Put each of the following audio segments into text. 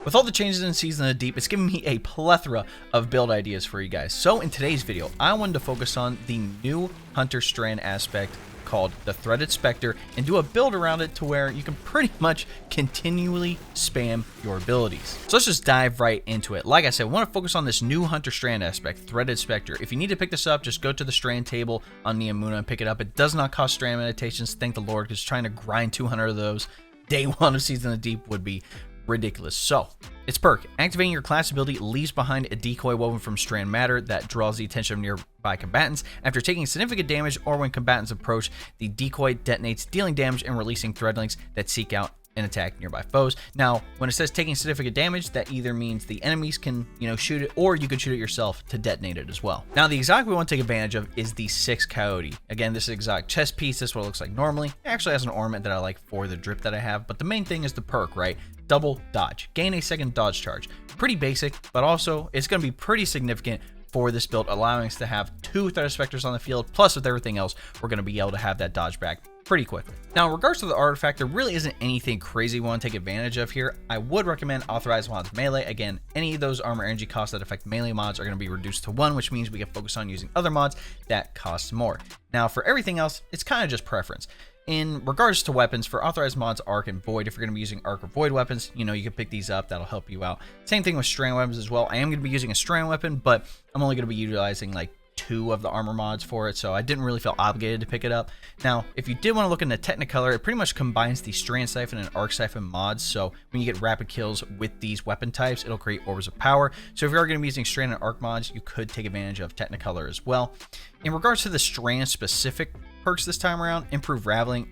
With all the changes in Season of the Deep, it's given me a plethora of build ideas for you guys. So in today's video, I wanted to focus on the new Hunter Strand aspect called the Threaded Specter and do a build around it to where you can pretty much continually spam your abilities. So let's just dive right into it. Like I said, I want to focus on this new Hunter Strand aspect, Threaded Specter. If you need to pick this up, just go to the Strand table on Neomuna and pick it up. It does not cost Strand meditations, thank the Lord, because trying to grind 200 of those day one of Season of the Deep would be ridiculous. So its perk: activating your class ability leaves behind a decoy woven from strand matter that draws the attention of nearby combatants. After taking significant damage or when combatants approach, the decoy detonates, dealing damage and releasing threadlings that seek out and attack nearby foes. Now, when it says taking significant damage, that either means the enemies can, shoot it, or you could shoot it yourself to detonate it as well. Now, the exotic we want to take advantage of is the 6 Coyote. Again, this is exotic chest piece. This is what it looks like normally. It actually has an ornament that I like for the drip that I have, but the main thing is the perk, right? Double dodge. Gain a second dodge charge. Pretty basic, but also it's going to be pretty significant for this build, allowing us to have 2 Threaded Specters on the field, plus with everything else, we're going to be able to have that dodge back pretty quickly. Now, in regards to the artifact, there really isn't anything crazy we want to take advantage of here. I would recommend authorized mods melee. Again, any of those armor energy costs that affect melee mods are going to be reduced to 1, which means we can focus on using other mods that cost more. Now, for everything else, it's kind of just preference. In regards to weapons, for authorized mods, Arc and Void, if you're going to be using Arc or Void weapons, you can pick these up. That'll help you out. Same thing with Strand weapons as well. I am going to be using a Strand weapon, but I'm only going to be utilizing like 2 of the armor mods for it, so I didn't really feel obligated to pick it up. Now, if you did want to look into Technicolor, it pretty much combines the Strand Siphon and Arc Siphon mods, so when you get rapid kills with these weapon types, it'll create orbs of power. So if you are going to be using Strand and Arc mods, you could take advantage of Technicolor as well. In regards to the Strand specific perks this time around, Improved Raveling,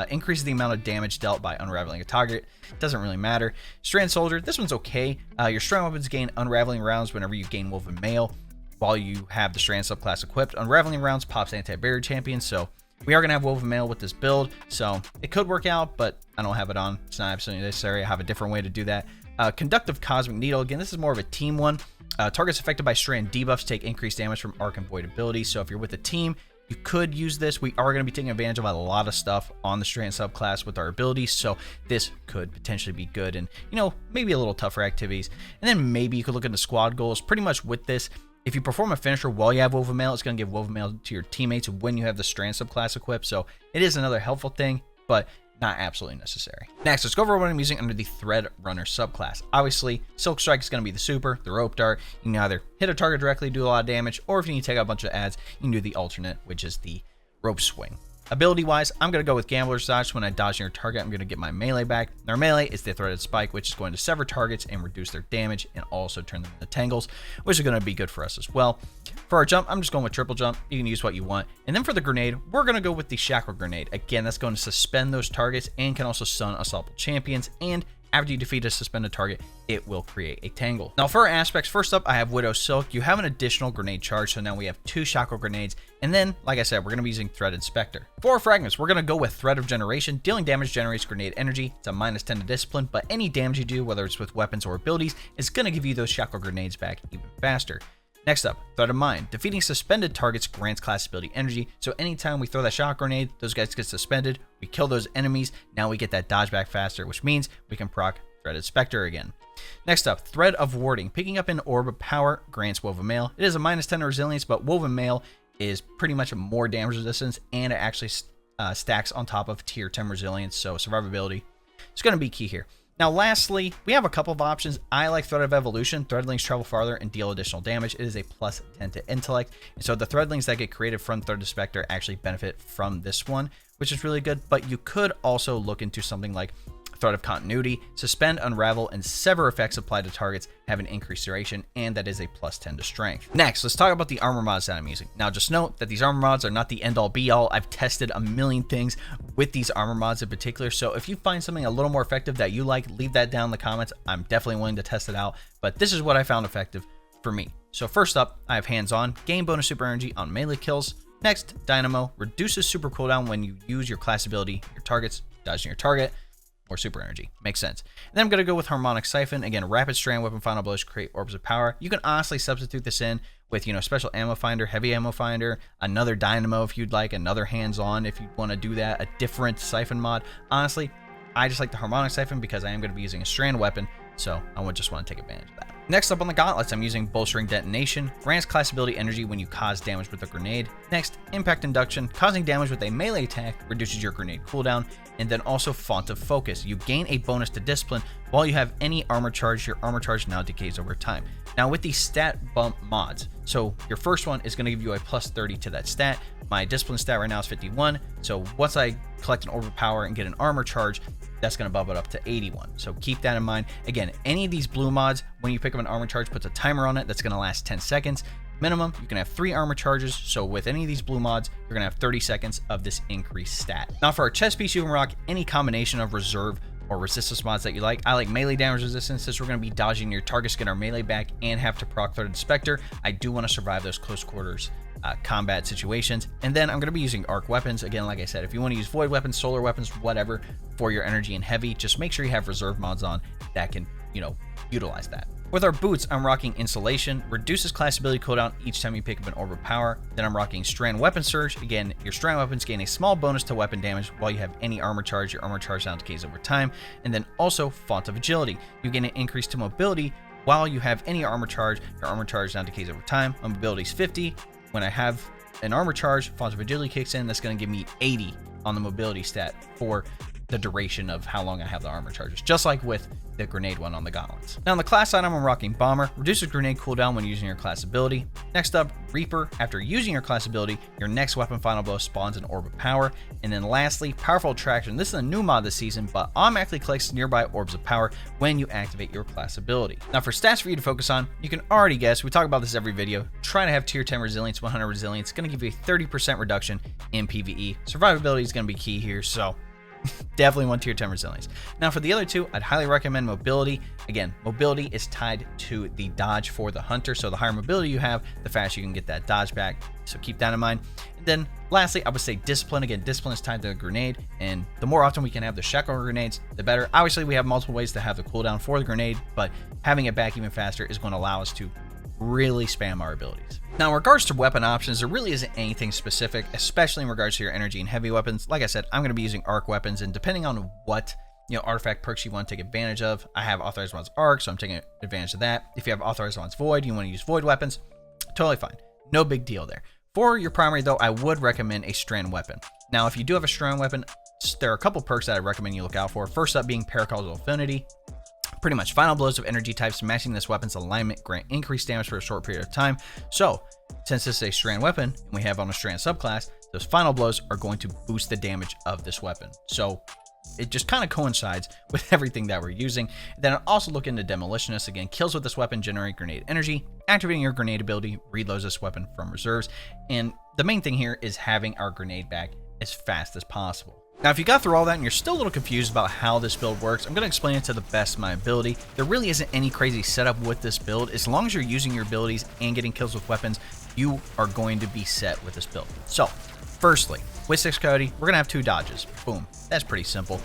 increases the amount of damage dealt by unraveling a target. Doesn't really matter. Strand Soldier, this one's okay. Your Strand weapons gain unraveling rounds whenever you gain Woven Mail while you have the Strand subclass equipped. Unraveling rounds pops anti-barrier champion, so we are going to have Woven Mail with this build, so it could work out, but I don't have it on. It's not absolutely necessary. I have a different way to do that. Conductive Cosmic Needle, again, this is more of a team one. Targets affected by Strand debuffs take increased damage from Arc and Void abilities, so if you're with a team, you could use this. We are going to be taking advantage of a lot of stuff on the Strand subclass with our abilities, so this could potentially be good and, maybe a little tougher activities. And then maybe you could look into squad goals. Pretty much with this, if you perform a finisher while you have Woven Mail, it's going to give Woven Mail to your teammates when you have the Strand subclass equipped, so it is another helpful thing, but not absolutely necessary. Next, let's go over what I'm using under the Thread Runner subclass. Obviously, Silk Strike is going to be the super, the Rope Dart. You can either hit a target directly, do a lot of damage, or if you need to take out a bunch of ads, you can do the alternate, which is the Rope Swing. Ability-wise, I'm going to go with Gambler's Dodge. When I dodge near a target, I'm going to get my melee back. Our melee is the Threaded Spike, which is going to sever targets and reduce their damage and also turn them into tangles, which is going to be good for us as well. For our jump, I'm just going with triple jump. You can use what you want. And then for the grenade, we're going to go with the Shackle Grenade. Again, that's going to suspend those targets and can also stun assaultable champions, and after you defeat a suspended target, it will create a tangle. Now for our aspects, first up, I have Widow Silk. You have an additional grenade charge, so now we have 2 Shackle Grenades. And then, like I said, we're going to be using Threaded Specter. For our fragments, we're going to go with Thread of Generation. Dealing damage generates grenade energy. It's a -10 to discipline, but any damage you do, whether it's with weapons or abilities, is going to give you those Shackle Grenades back even faster. Next up, Thread of Mind. Defeating suspended targets grants class ability energy, so anytime we throw that shot grenade, those guys get suspended, we kill those enemies, now we get that dodge back faster, which means we can proc Threaded Specter again. Next up, Thread of Warding. Picking up an Orb of Power grants Woven Mail. It is a -10 resilience, but Woven Mail is pretty much a more damage resistance, and it actually stacks on top of tier 10 resilience, so survivability is going to be key here. Now, lastly, we have a couple of options. I like Thread of Evolution. Threadlings travel farther and deal additional damage. It is a +10 to intellect. And so the Threadlings that get created from Threaded Specter actually benefit from this one, which is really good. But you could also look into something like Thread of Continuity. Suspend, unravel, and sever effects applied to targets have an increased duration, and that is a +10 to strength. Next, let's talk about the armor mods that I'm using. Now, just note that these armor mods are not the end-all be-all. I've tested a million things with these armor mods in particular, so if you find something a little more effective that you like, leave that down in the comments. I'm definitely willing to test it out, but this is what I found effective for me. So first up, I have Hands-On. Gain bonus super energy on melee kills. Next, Dynamo. Reduces super cooldown when you use your class ability, your targets, dodging your target, or super energy. Makes sense. And then I'm going to go with Harmonic Siphon. Again, rapid strand weapon final blows create orbs of power. You can honestly substitute this in with, special ammo finder, heavy ammo finder, another dynamo if you'd like, another hands-on if you want to do that, a different siphon mod. Honestly, I just like the Harmonic Siphon because I am going to be using a strand weapon, So I would just want to take advantage of that. Next up on the gauntlets, I'm using Bolstering Detonation. Grants class ability energy when you cause damage with a grenade. Next, Impact Induction. Causing damage with a melee attack reduces your grenade cooldown. And then also Font of Focus. You gain a bonus to Discipline while you have any armor charge. Your armor charge now decays over time. Now with these stat bump mods, so your first one is going to give you a plus 30 to that stat. My Discipline stat right now is 51. So once I collect an Orb of Power and get an armor charge, that's going to bump it up to 81. So keep that in mind. Again, any of these blue mods, when you pick up an armor charge, puts a timer on it that's going to last 10 seconds. Minimum, you can have 3 armor charges. So with any of these blue mods, you're going to have 30 seconds of this increased stat. Now for our chest piece, you can rock any combination of reserve or resistance mods that you like. I like melee damage resistance since we're going to be dodging your targets, get our melee back, and have to proc Threaded Specter. I do want to survive those close quarters combat situations. And then I'm going to be using arc weapons. Again, like I said, if you want to use void weapons, solar weapons, whatever, for your energy and heavy, just make sure you have reserve mods on that can, utilize that. With our boots, I'm rocking Insulation, reduces class ability cooldown each time you pick up an Orb of Power. Then I'm rocking Strand Weapon Surge. Again, your Strand weapons gain a small bonus to weapon damage while you have any armor charge. Your armor charge now decays over time. And then also Font of Agility. You gain an increase to mobility while you have any armor charge. Your armor charge now decays over time. My mobility is 50. When I have an armor charge, Font of Agility kicks in. That's going to give me 80 on the mobility stat for the duration of how long I have the armor charges, just like with the grenade one on the gauntlets. Now on the class item, I'm rocking Bomber, reduces grenade cooldown when using your class ability. Next up, Reaper. After using your class ability, your next weapon final blow spawns an Orb of Power. And then lastly, Powerful Attraction. This is a new mod this season, but automatically collects nearby orbs of power when you activate your class ability. Now for stats for you to focus on, you can already guess, we talk about this every video, try to have tier 10 resilience, 100 resilience. It's going to give you a 30% reduction in PvE. Survivability is going to be key here, so definitely want tier 10 resilience. Now for the other two, I'd highly recommend mobility. Again, mobility is tied to the dodge for the hunter, so the higher mobility you have, the faster you can get that dodge back, so keep that in mind. And then lastly, I would say discipline. Again, discipline is tied to a grenade, and the more often we can have the shackle grenades, the better. Obviously we have multiple ways to have the cooldown for the grenade, but having it back even faster is going to allow us to really spam our abilities. Now in regards to weapon options, there really isn't anything specific, especially in regards to your energy and heavy weapons. Like I said, I'm going to be using arc weapons, and depending on what artifact perks you want to take advantage of, I have authorized ones arc, so I'm taking advantage of that. If you have authorized ones void, you want to use void weapons, totally fine, no big deal there. For your primary though, I would recommend a strand weapon. Now if you do have a strand weapon, there are a couple perks that I recommend you look out for. First up being Paracausal Affinity. Pretty much final blows of energy types matching this weapon's alignment grant increased damage for a short period of time. So since this is a strand weapon and we have on a strand subclass, those final blows are going to boost the damage of this weapon. So it just kind of coincides with everything that we're using. Then I'll also look into Demolitionist. Again, kills with this weapon generate grenade energy. Activating your grenade ability reloads this weapon from reserves. And the main thing here is having our grenade back as fast as possible. Now, if you got through all that and you're still a little confused about how this build works, I'm going to explain it to the best of my ability. There really isn't any crazy setup with this build. As long as you're using your abilities and getting kills with weapons, you are going to be set with this build. So, firstly, with 6 Coyote, we're going to have 2 dodges. Boom. That's pretty simple.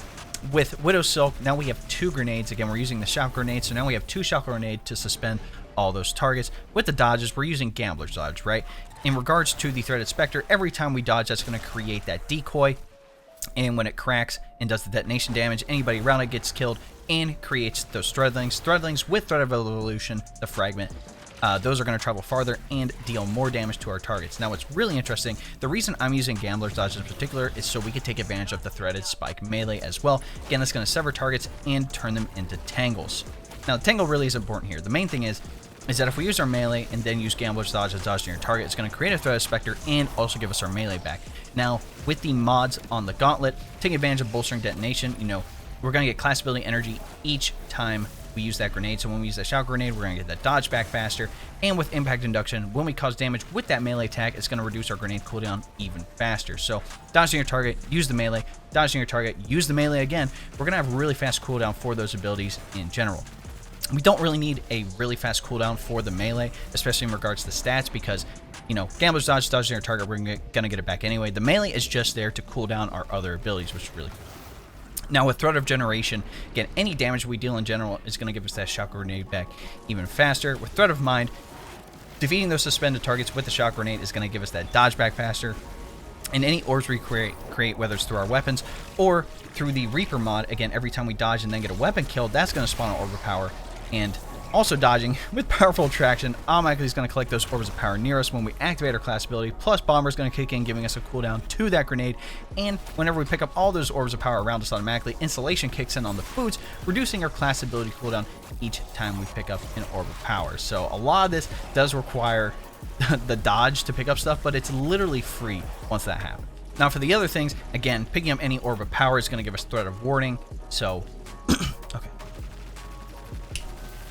With Widow Silk, now we have 2 grenades. Again, we're using the shock grenade, so now we have 2 shock grenade to suspend all those targets. With the dodges, we're using Gambler's Dodge, right? In regards to the Threaded Specter, every time we dodge, that's going to create that decoy. And when it cracks and does the detonation damage, anybody around it gets killed and creates those threadlings. Threadlings with Thread of Evolution, the fragment, those are going to travel farther and deal more damage to our targets. Now, what's really interesting, the reason I'm using Gambler's Dodge in particular is so we can take advantage of the Threaded Spike melee as well. Again, that's going to sever targets and turn them into tangles. Now, the tangle really is important here. The main thing is that if we use our melee and then use Gambler's Dodge to dodge near your target, it's going to create a Threaded Specter and also give us our melee back. Now, with the mods on the gauntlet, taking advantage of Bolstering Detonation, we're going to get class ability energy each time we use that grenade. So when we use that shock grenade, we're going to get that dodge back faster. And with Impact Induction, when we cause damage with that melee attack, it's going to reduce our grenade cooldown even faster. So dodging your target, use the melee. Dodging your target, use the melee again. We're going to have a really fast cooldown for those abilities in general. We don't really need a really fast cooldown for the melee, especially in regards to the stats, because, Gambler's Dodge, dodging our target, we're going to get it back anyway. The melee is just there to cool down our other abilities, which is really cool. Now, with Thread of Generation, again, any damage we deal in general is going to give us that shock grenade back even faster. With Thread of Mind, defeating those suspended targets with the shock grenade is going to give us that dodge back faster. And any orbs we create, whether it's through our weapons or through the Reaper mod, again, every time we dodge and then get a weapon killed, that's going to spawn an Orb of Power. And also dodging with powerful attraction automatically is going to collect those orbs of power near us when we activate our class ability, plus bomber is going to kick in, giving us a cooldown to that grenade. And whenever we pick up all those orbs of power around us automatically, installation kicks in on the boots, reducing our class ability cooldown each time we pick up an orb of power. So a lot of this does require the dodge to pick up stuff, but it's literally free once that happens. Now for the other things, again, picking up any orb of power is going to give us threat of warding. So okay.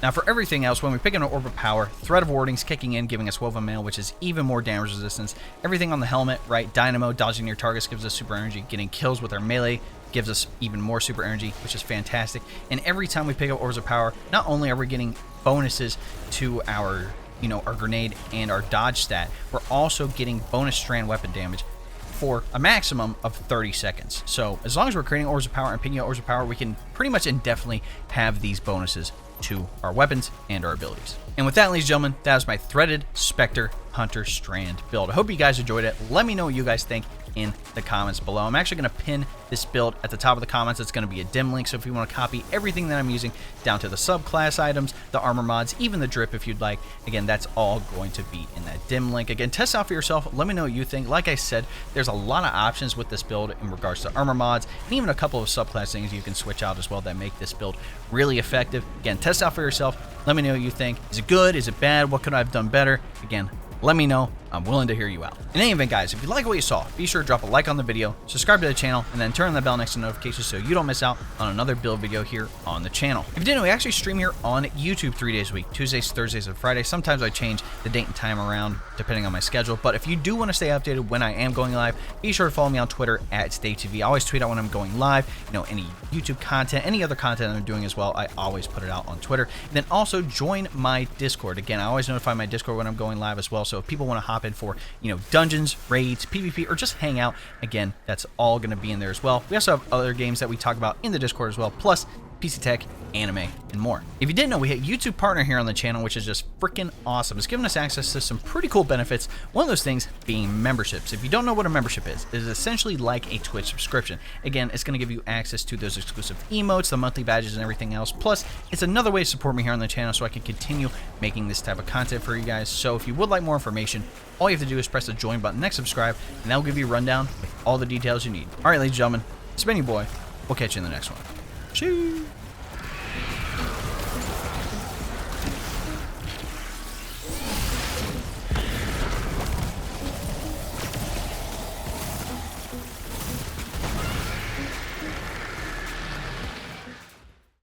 Now for everything else, when we pick up an orb of power, threat of warding's kicking in, giving us woven mail, which is even more damage resistance. Everything on the helmet, right? Dynamo, dodging near targets gives us super energy. Getting kills with our melee gives us even more super energy, which is fantastic. And every time we pick up orbs of power, not only are we getting bonuses to our, our grenade and our dodge stat, we're also getting bonus strand weapon damage for a maximum of 30 seconds. So as long as we're creating orbs of power and picking up orbs of power, we can pretty much indefinitely have these bonuses to our weapons and our abilities. And with that, ladies and gentlemen, that was my Threaded Specter Hunter Strand build. I hope you guys enjoyed it. Let me know what you guys think in the comments below. I'm actually going to pin this build at the top of the comments. It's going to be a dim link, so if you want to copy everything that I'm using down to the subclass items, the armor mods, even the drip if you'd like, again, that's all going to be in that dim link. Again, test out for yourself. Let me know what you think. Like I said, there's a lot of options with this build in regards to armor mods, and even a couple of subclass things you can switch out as well that make this build really effective. Again, test out for yourself. Let me know what you think. Is it good? Is it bad? What could I have done better? Again, let me know. I'm willing to hear you out. In any event, guys, if you like what you saw, be sure to drop a like on the video, subscribe to the channel, and then turn on the bell next to notifications so you don't miss out on another build video here on the channel. If you didn't know, we actually stream here on YouTube 3 days a week, Tuesdays, Thursdays, and Fridays. Sometimes I change the date and time around depending on my schedule, but if you do want to stay updated when I am going live, be sure to follow me on Twitter at ItsDaveTV. I always tweet out when I'm going live, any YouTube content, any other content I'm doing as well, I always put it out on Twitter. And then also join my Discord. Again, I always notify my Discord when I'm going live as well, so if people want to hop in for, dungeons, raids, PvP, or just hang out, again, that's all going to be in there as well. We also have other games that we talk about in the Discord as well, plus PC tech, anime, and more. If you didn't know, we have a YouTube partner here on the channel, which is just freaking awesome. It's giving us access to some pretty cool benefits. One of those things being memberships. If you don't know what a membership is, it is essentially like a Twitch subscription. Again, it's going to give you access to those exclusive emotes, the monthly badges, and everything else. Plus, it's another way to support me here on the channel so I can continue making this type of content for you guys. So if you would like more information, all you have to do is press the join button, next subscribe, and that will give you a rundown with all the details you need. All right, ladies and gentlemen, it's been your boy. We'll catch you in the next one. Cheers.